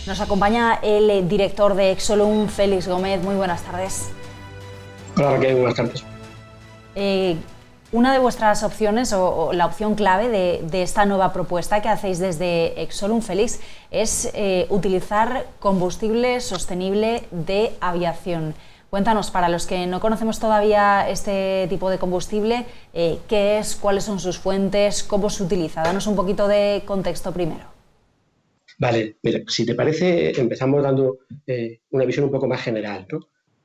Nos acompaña el director de Exolum, Félix Gómez. Muy buenas tardes. Hola Raquel, buenas tardes. Una de vuestras opciones o la opción clave de esta nueva propuesta que hacéis desde Exolum, Félix, es utilizar combustible sostenible de aviación. Cuéntanos, para los que no conocemos todavía este tipo de combustible, ¿qué es? ¿Cuáles son sus fuentes? ¿Cómo se utiliza? Danos un poquito de contexto primero. Vale, mira, si te parece, empezamos dando una visión un poco más general, ¿no?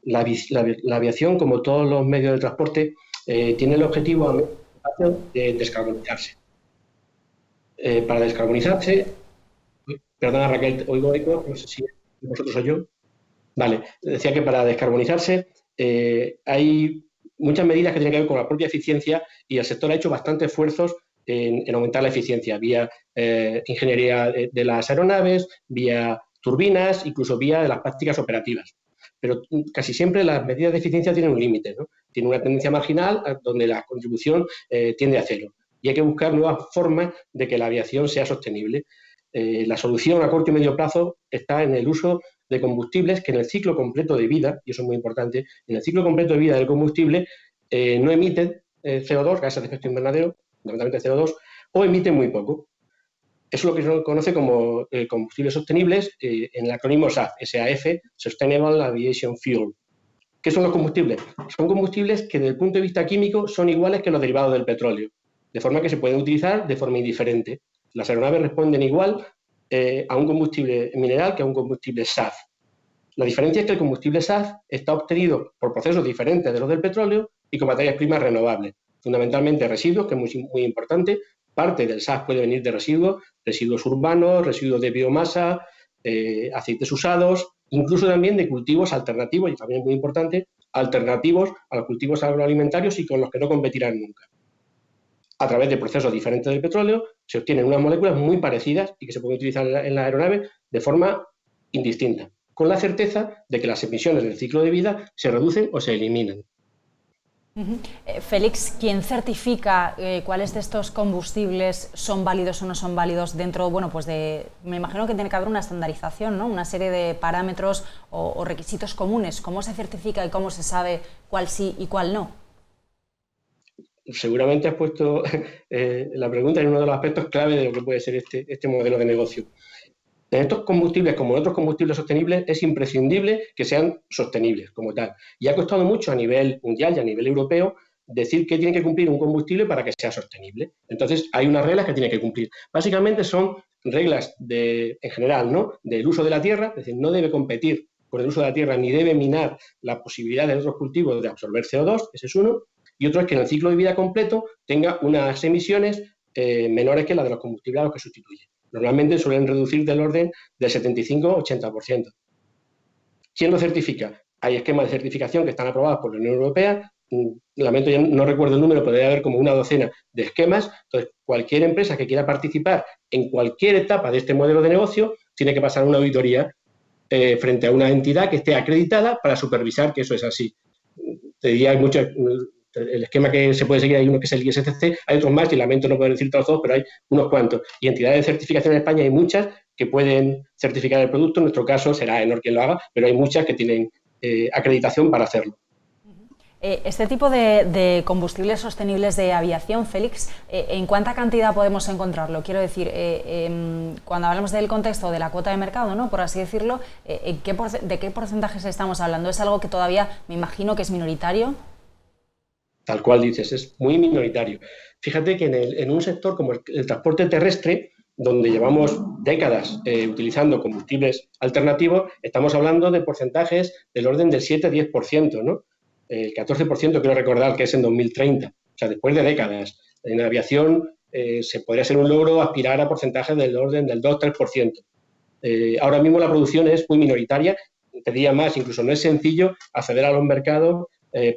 La aviación, como todos los medios de transporte, tiene el objetivo de descarbonizarse. Para descarbonizarse, perdona Raquel, oigo eco, no sé si vosotros o yo. Vale, decía que para descarbonizarse hay muchas medidas que tienen que ver con la propia eficiencia y el sector ha hecho bastantes esfuerzos en aumentar la eficiencia vía ingeniería de las aeronaves, vía turbinas, incluso vía de las prácticas operativas. Pero casi siempre las medidas de eficiencia tienen un límite, ¿no? Tiene una tendencia marginal donde la contribución tiende a cero. Y hay que buscar nuevas formas de que la aviación sea sostenible. La solución a corto y medio plazo está en el uso de combustibles que en el ciclo completo de vida, y eso es muy importante, en el ciclo completo de vida del combustible no emiten CO2, gases de efecto invernadero, fundamentalmente CO2, o emiten muy poco. Eso es lo que se conoce como combustibles sostenibles, en el acrónimo SAF, Sustainable Aviation Fuel. ¿Qué son los combustibles? Son combustibles que desde el punto de vista químico son iguales que los derivados del petróleo, de forma que se pueden utilizar de forma indiferente. Las aeronaves responden igual a un combustible mineral que a un combustible SAF. La diferencia es que el combustible SAF está obtenido por procesos diferentes de los del petróleo y con materias primas renovables, fundamentalmente residuos, que es muy importante. Parte del SAF puede venir de residuos urbanos, residuos de biomasa, aceites usados, incluso también de cultivos alternativos, y también muy importante, alternativos a los cultivos agroalimentarios y con los que no competirán nunca. A través de procesos diferentes del petróleo se obtienen unas moléculas muy parecidas y que se pueden utilizar en la aeronave de forma indistinta, con la certeza de que las emisiones del ciclo de vida se reducen o se eliminan. Félix, ¿quién certifica cuáles de estos combustibles son válidos o no son válidos dentro, bueno, pues me imagino que tiene que haber una estandarización, ¿no? Una serie de parámetros o requisitos comunes. ¿Cómo se certifica y cómo se sabe cuál sí y cuál no? Seguramente has puesto la pregunta en uno de los aspectos clave de lo que puede ser este modelo de negocio. En estos combustibles, como en otros combustibles sostenibles, es imprescindible que sean sostenibles como tal. Y ha costado mucho a nivel mundial y a nivel europeo decir que tiene que cumplir un combustible para que sea sostenible. Entonces, hay unas reglas que tiene que cumplir. Básicamente son reglas en general, ¿no? Del uso de la tierra, es decir, no debe competir con el uso de la tierra ni debe minar la posibilidad de otros cultivos de absorber CO2, ese es uno. Y otro es que en el ciclo de vida completo tenga unas emisiones menores que las de los combustibles a los que sustituye. Normalmente suelen reducir del orden del 75-80%. ¿Quién lo certifica? Hay esquemas de certificación que están aprobados por la Unión Europea. Lamento, ya no recuerdo el número, pero debe haber como una docena de esquemas. Entonces, cualquier empresa que quiera participar en cualquier etapa de este modelo de negocio tiene que pasar una auditoría frente a una entidad que esté acreditada para supervisar que eso es así. Te diría, hay muchos... El esquema que se puede seguir, hay uno que es el ISCC, hay otros más, y lamento no poder decir todos, pero hay unos cuantos. Y entidades de certificación en España hay muchas que pueden certificar el producto, en nuestro caso será Enor quien lo haga, pero hay muchas que tienen acreditación para hacerlo. Este tipo de combustibles sostenibles de aviación, Félix, ¿en cuánta cantidad podemos encontrarlo? Quiero decir, cuando hablamos del contexto de la cuota de mercado, ¿no?, por así decirlo, ¿de qué porcentajes estamos hablando? ¿Es algo que todavía me imagino que es minoritario? Tal cual dices, es muy minoritario. Fíjate que en un sector como el transporte terrestre, donde llevamos décadas utilizando combustibles alternativos, estamos hablando de porcentajes del orden del 7-10%, ¿no? El 14% quiero recordar que es en 2030, o sea, después de décadas. En aviación se podría ser un logro aspirar a porcentajes del orden del 2-3%. Ahora mismo la producción es muy minoritaria, te diría más, incluso no es sencillo acceder a los mercados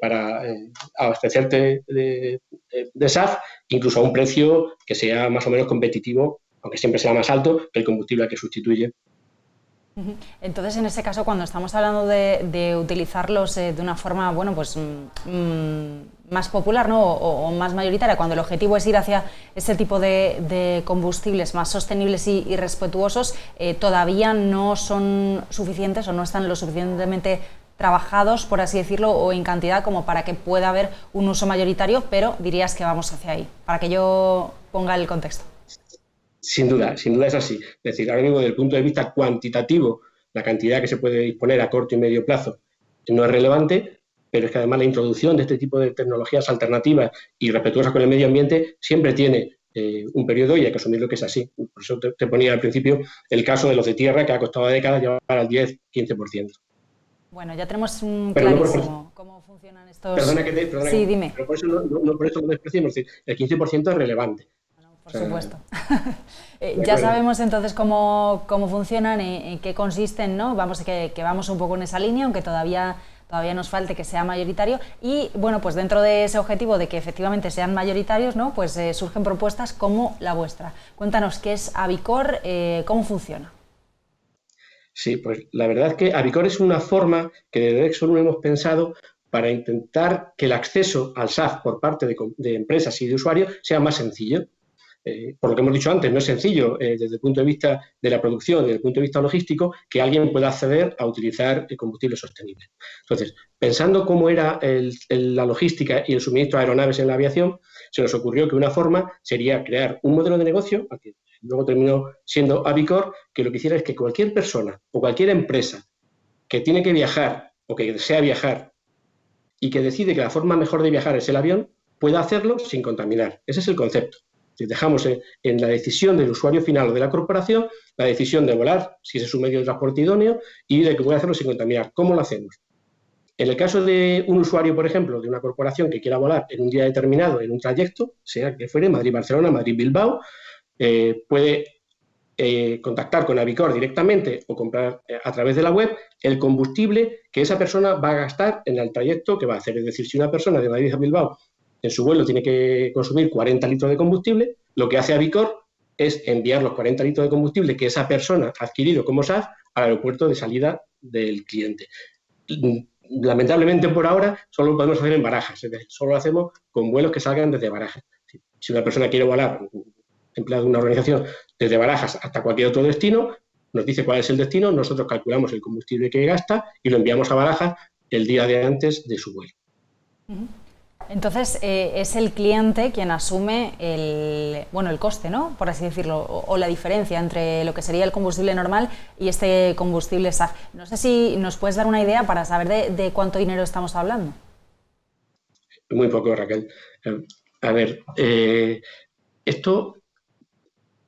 para abastecerte de SAF, incluso a un precio que sea más o menos competitivo, aunque siempre sea más alto que el combustible que sustituye. Entonces, en ese caso, cuando estamos hablando de utilizarlos de una forma, bueno, pues más popular, ¿no? o más mayoritaria, cuando el objetivo es ir hacia ese tipo de combustibles más sostenibles y respetuosos, todavía no son suficientes o no están lo suficientemente trabajados, por así decirlo, o en cantidad como para que pueda haber un uso mayoritario, pero dirías que vamos hacia ahí, para que yo ponga el contexto. Sin duda es así. Es decir, ahora mismo desde el punto de vista cuantitativo, la cantidad que se puede disponer a corto y medio plazo no es relevante, pero es que además la introducción de este tipo de tecnologías alternativas y respetuosas con el medio ambiente siempre tiene un periodo y hay que asumir lo que es así. Por eso te ponía al principio el caso de los de tierra, que ha costado décadas llevar al 10-15%. Bueno, ya tenemos clarísimo cómo funcionan estos... Perdona sí, dime. Pero por eso no por eso lo despreciamos. Es decir, el 15% es relevante. Por supuesto. Ya sabemos entonces cómo funcionan, en qué consisten, ¿no? Vamos que vamos un poco en esa línea, aunque todavía nos falte que sea mayoritario. Y bueno, pues dentro de ese objetivo de que efectivamente sean mayoritarios, ¿no? Pues surgen propuestas como la vuestra. Cuéntanos qué es Avicor, cómo funciona. Sí, pues la verdad es que Avicor es una forma que desde Exolum hemos pensado para intentar que el acceso al SAF por parte de empresas y de usuarios sea más sencillo. Por lo que hemos dicho antes, no es sencillo desde el punto de vista de la producción, desde el punto de vista logístico, que alguien pueda acceder a utilizar combustible sostenible. Entonces, pensando cómo era la logística y el suministro de aeronaves en la aviación, se nos ocurrió que una forma sería crear un modelo de negocio, que luego terminó siendo Avicor, que lo que hiciera es que cualquier persona o cualquier empresa que tiene que viajar o que desea viajar y que decide que la forma mejor de viajar es el avión, pueda hacerlo sin contaminar. Ese es el concepto. Dejamos en la decisión del usuario final o de la corporación la decisión de volar, si ese es un medio de transporte idóneo, y de que puede hacerlo sin contaminar. ¿Cómo lo hacemos? En el caso de un usuario, por ejemplo, de una corporación que quiera volar en un día determinado, en un trayecto, sea que fuere Madrid-Barcelona, Madrid-Bilbao, puede contactar con Avicor directamente o comprar a través de la web el combustible que esa persona va a gastar en el trayecto que va a hacer. Es decir, si una persona de Madrid a Bilbao en su vuelo tiene que consumir 40 litros de combustible, lo que hace Avicor es enviar los 40 litros de combustible que esa persona ha adquirido como SAF al aeropuerto de salida del cliente. Lamentablemente por ahora solo lo podemos hacer en Barajas, es decir, solo lo hacemos con vuelos que salgan desde Barajas. Si una persona quiere volar, empleado de una organización, desde Barajas hasta cualquier otro destino, nos dice cuál es el destino, nosotros calculamos el combustible que gasta y lo enviamos a Barajas el día de antes de su vuelo. Entonces, es el cliente quien asume el coste, ¿no? Por así decirlo, o la diferencia entre lo que sería el combustible normal y este combustible SAF. No sé si nos puedes dar una idea para saber de cuánto dinero estamos hablando. Muy poco, Raquel. A ver, esto,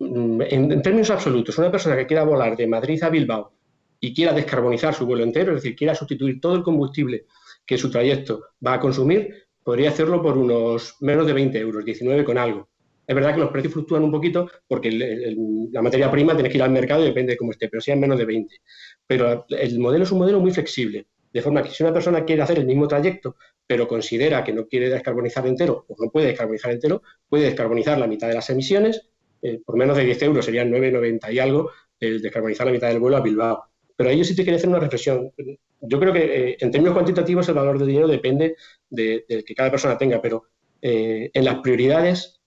en términos absolutos, una persona que quiera volar de Madrid a Bilbao y quiera descarbonizar su vuelo entero, es decir, quiera sustituir todo el combustible que su trayecto va a consumir, podría hacerlo por unos menos de 20 euros, 19 con algo. Es verdad que los precios fluctúan un poquito porque la materia prima tiene que ir al mercado y depende de cómo esté, pero sean menos de 20. Pero el modelo es un modelo muy flexible, de forma que si una persona quiere hacer el mismo trayecto, pero considera que no quiere descarbonizar entero o no puede descarbonizar entero, puede descarbonizar la mitad de las emisiones, por menos de 10 euros serían 9,90 y algo, descarbonizar la mitad del vuelo a Bilbao. Pero ahí yo sí te quería hacer una reflexión. Yo creo que en términos cuantitativos el valor del dinero depende de que cada persona tenga, pero en las prioridades,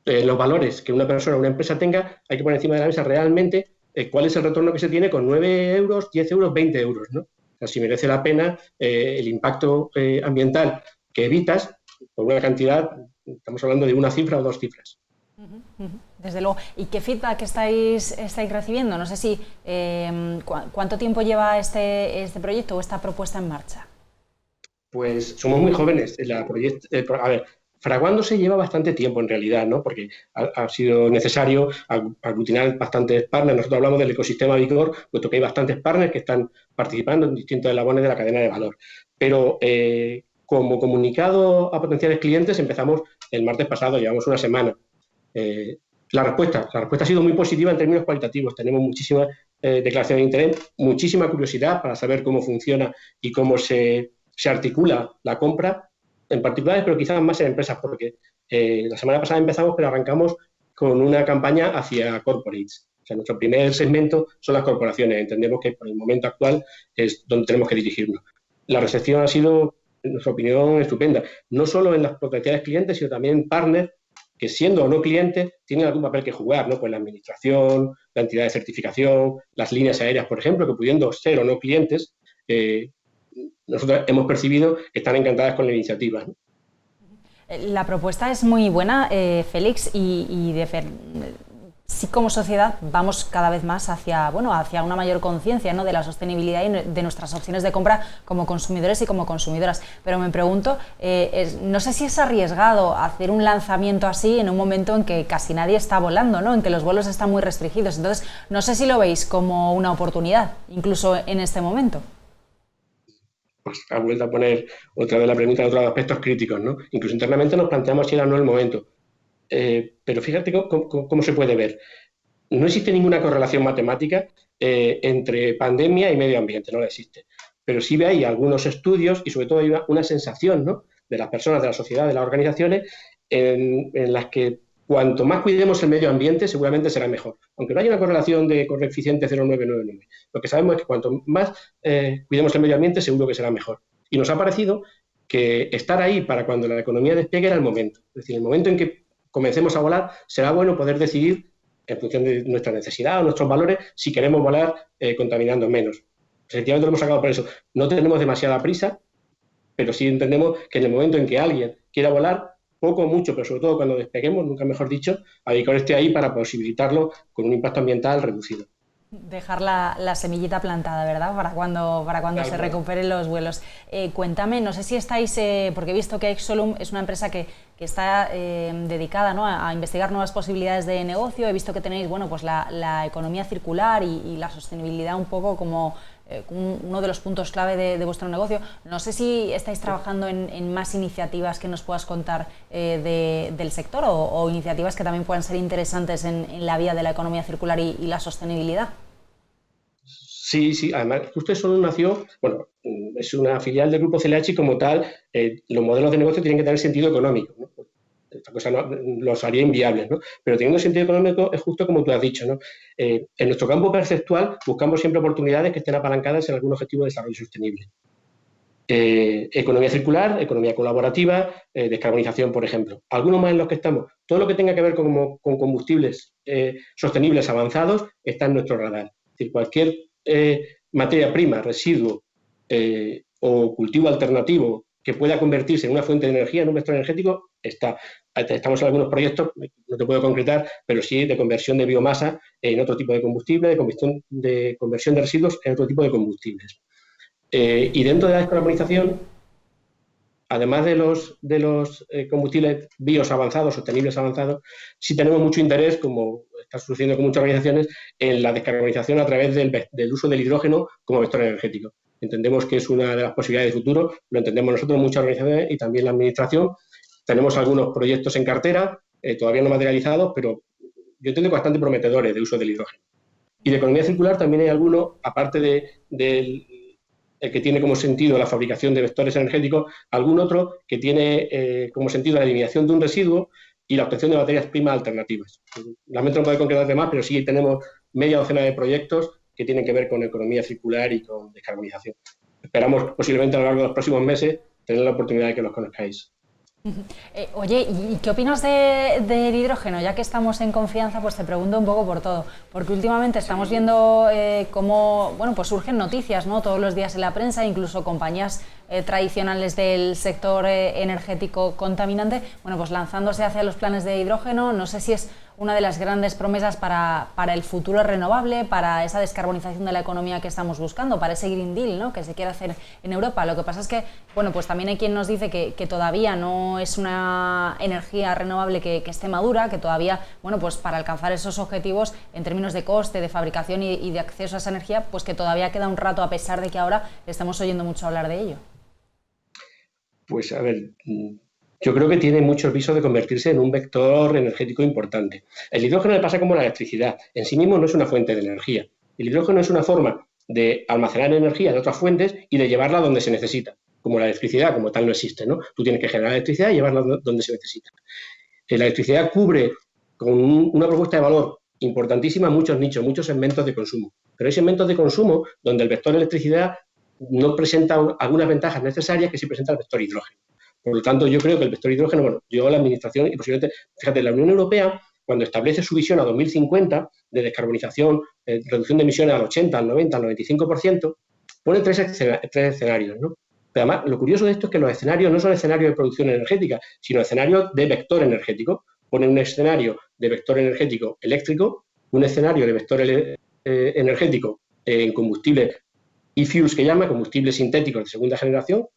los valores que una persona o una empresa tenga, hay que poner encima de la mesa realmente cuál es el retorno que se tiene con 9 euros, 10 euros, 20 euros, ¿no? O sea, si merece la pena el impacto ambiental que evitas por una cantidad, estamos hablando de una cifra o dos cifras. Desde luego. ¿Y qué feedback estáis recibiendo? No sé si ¿cuánto tiempo lleva este proyecto o esta propuesta en marcha? Pues somos muy jóvenes. A ver, fraguándose lleva bastante tiempo en realidad, ¿no? Porque ha sido necesario aglutinar bastantes partners. Nosotros hablamos del ecosistema Avicor, puesto que hay bastantes partners que están participando en distintos eslabones de la cadena de valor. Pero como comunicado a potenciales clientes empezamos el martes pasado, llevamos una semana. La respuesta ha sido muy positiva en términos cualitativos. Tenemos muchísimas declaraciones de interés, muchísima curiosidad para saber cómo funciona y cómo se articula la compra en particulares, pero quizás más en empresas, porque la semana pasada empezamos, pero arrancamos con una campaña hacia corporates. O sea, nuestro primer segmento son las corporaciones. Entendemos que por el momento actual es donde tenemos que dirigirnos. La recepción ha sido en nuestra opinión, estupenda. No solo en las potenciales clientes, sino también en partners que, siendo o no clientes, tienen algún papel que jugar, ¿no? Pues la administración, la entidad de certificación, las líneas aéreas, por ejemplo, que pudiendo ser o no clientes, nosotros hemos percibido que están encantadas con la iniciativa, ¿no? La propuesta es muy buena, Félix, sí, como sociedad vamos cada vez más hacia una mayor conciencia, ¿no?, de la sostenibilidad y de nuestras opciones de compra como consumidores y como consumidoras. Pero me pregunto, no sé si es arriesgado hacer un lanzamiento así en un momento en que casi nadie está volando, ¿no?, en que los vuelos están muy restringidos. Entonces, no sé si lo veis como una oportunidad, incluso en este momento. Pues ha vuelto a poner otra vez la pregunta de otros aspectos críticos, ¿no? Incluso internamente nos planteamos si era o no el momento. Pero fíjate cómo se puede ver. No existe ninguna correlación matemática entre pandemia y medio ambiente, no la existe. Pero sí hay algunos estudios y sobre todo hay una sensación, ¿no?, de las personas, de la sociedad, de las organizaciones, en las que cuanto más cuidemos el medio ambiente, seguramente será mejor. Aunque no haya una correlación de coeficiente 0,999. Lo que sabemos es que cuanto más cuidemos el medio ambiente, seguro que será mejor. Y nos ha parecido que estar ahí para cuando la economía despegue era el momento. Es decir, el momento en que comencemos a volar, será bueno poder decidir, en función de nuestra necesidad o nuestros valores, si queremos volar contaminando menos. Efectivamente lo hemos sacado por eso. No tenemos demasiada prisa, pero sí entendemos que en el momento en que alguien quiera volar, poco o mucho, pero sobre todo cuando despeguemos, nunca mejor dicho, Avicor esté ahí para posibilitarlo con un impacto ambiental reducido. Dejar la semillita plantada, ¿verdad? Para cuando claro, se recuperen los vuelos. Cuéntame, no sé si estáis, porque he visto que Exolum es una empresa que está dedicada, ¿no?, a investigar nuevas posibilidades de negocio. He visto que tenéis, bueno, pues la economía circular y la sostenibilidad un poco como uno de los puntos clave de vuestro negocio. No sé si estáis trabajando en más iniciativas que nos puedas contar del sector o iniciativas que también puedan ser interesantes en la vía de la economía circular y la sostenibilidad. Sí, además, justo eso nació, bueno, es una filial del grupo CLH y como tal, los modelos de negocio tienen que tener sentido económico, ¿no? Esta cosa los haría inviables, ¿no? Pero teniendo sentido económico es justo como tú has dicho, ¿no? En nuestro campo perceptual buscamos siempre oportunidades que estén apalancadas en algún objetivo de desarrollo sostenible. Economía circular, economía colaborativa, descarbonización, por ejemplo. Algunos más en los que estamos. Todo lo que tenga que ver con combustibles sostenibles avanzados está en nuestro radar. Es decir, cualquier materia prima, residuo o cultivo alternativo que pueda convertirse en una fuente de energía, en un vector energético, está. Estamos en algunos proyectos, no te puedo concretar, pero sí de conversión de biomasa en otro tipo de combustible, de conversión de residuos en otro tipo de combustibles. Y dentro de la descarbonización, además de los combustibles bios avanzados, sostenibles avanzados, sí tenemos mucho interés, como está sucediendo con muchas organizaciones, en la descarbonización a través del uso del hidrógeno como vector energético. Entendemos que es una de las posibilidades de futuro, lo entendemos nosotros, muchas organizaciones y también la administración. Tenemos algunos proyectos en cartera, todavía no materializados, pero yo entiendo que bastante prometedores de uso del hidrógeno. Y de economía circular también hay algunos, aparte del el que tiene como sentido la fabricación de vectores energéticos, algún otro que tiene como sentido la eliminación de un residuo y la obtención de materias primas alternativas. Lamento no poder concretarte más, pero sí tenemos media docena de proyectos que tienen que ver con economía circular y con descarbonización. Esperamos posiblemente a lo largo de los próximos meses tener la oportunidad de que los conozcáis. Oye, ¿y qué opinas del hidrógeno? Ya que estamos en confianza, pues te pregunto un poco por todo, porque últimamente estamos viendo cómo, bueno, pues surgen noticias, ¿no?, todos los días en la prensa, incluso compañías tradicionales del sector energético contaminante, bueno, pues lanzándose hacia los planes de hidrógeno. No sé si es una de las grandes promesas para el futuro renovable, para esa descarbonización de la economía que estamos buscando, para ese Green Deal, ¿no?, que se quiere hacer en Europa. Lo que pasa es que, bueno, pues también hay quien nos dice que todavía no es una energía renovable que esté madura, que todavía, bueno, pues para alcanzar esos objetivos en términos de coste, de fabricación y de acceso a esa energía, pues que todavía queda un rato, a pesar de que ahora estamos oyendo mucho hablar de ello. Pues a ver, yo creo que tiene muchos visos de convertirse en un vector energético importante. El hidrógeno le pasa como la electricidad. En sí mismo no es una fuente de energía. El hidrógeno es una forma de almacenar energía de otras fuentes y de llevarla donde se necesita. Como la electricidad, como tal, no existe, ¿no? Tú tienes que generar electricidad y llevarla donde se necesita. La electricidad cubre con una propuesta de valor importantísima muchos nichos, muchos segmentos de consumo. Pero hay segmentos de consumo donde el vector electricidad no presenta algunas ventajas necesarias que sí presenta el vector hidrógeno. Por lo tanto, yo creo que el vector hidrógeno, bueno, yo la administración y posiblemente, fíjate, la Unión Europea, cuando establece su visión a 2050 de descarbonización, reducción de emisiones al 80, al 90, al 95%, pone tres escenarios, ¿no? Pero además, lo curioso de esto es que los escenarios no son escenarios de producción energética, sino escenarios de vector energético. Pone un escenario de vector energético eléctrico, un escenario de vector energético en combustible e-fuels, que llama, combustibles sintéticos de segunda generación,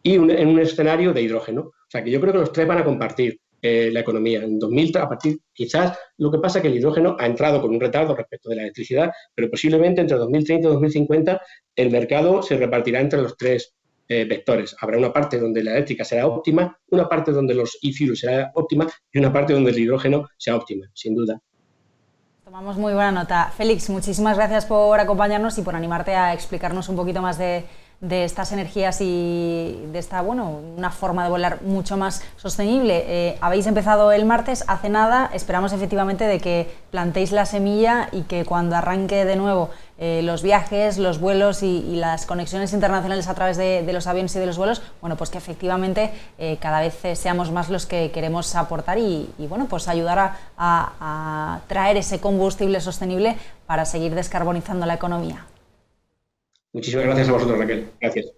y en un escenario de hidrógeno. O sea, que yo creo que los tres van a compartir la economía. En 2000, a partir, quizás lo que pasa es que el hidrógeno ha entrado con un retardo respecto de la electricidad, pero posiblemente entre 2030 y 2050 el mercado se repartirá entre los tres vectores. Habrá una parte donde la eléctrica será óptima, una parte donde los e-fuels será óptima y una parte donde el hidrógeno sea óptima, sin duda. Tomamos muy buena nota. Félix, muchísimas gracias por acompañarnos y por animarte a explicarnos un poquito más de estas energías y de esta, bueno, una forma de volar mucho más sostenible. Habéis empezado el martes, hace nada, esperamos efectivamente de que plantéis la semilla y que cuando arranque de nuevo los viajes, los vuelos y las conexiones internacionales a través de los aviones y de los vuelos, bueno, pues que efectivamente cada vez seamos más los que queremos aportar y bueno, pues ayudar a traer ese combustible sostenible para seguir descarbonizando la economía. Muchísimas gracias a vosotros, Raquel. Gracias.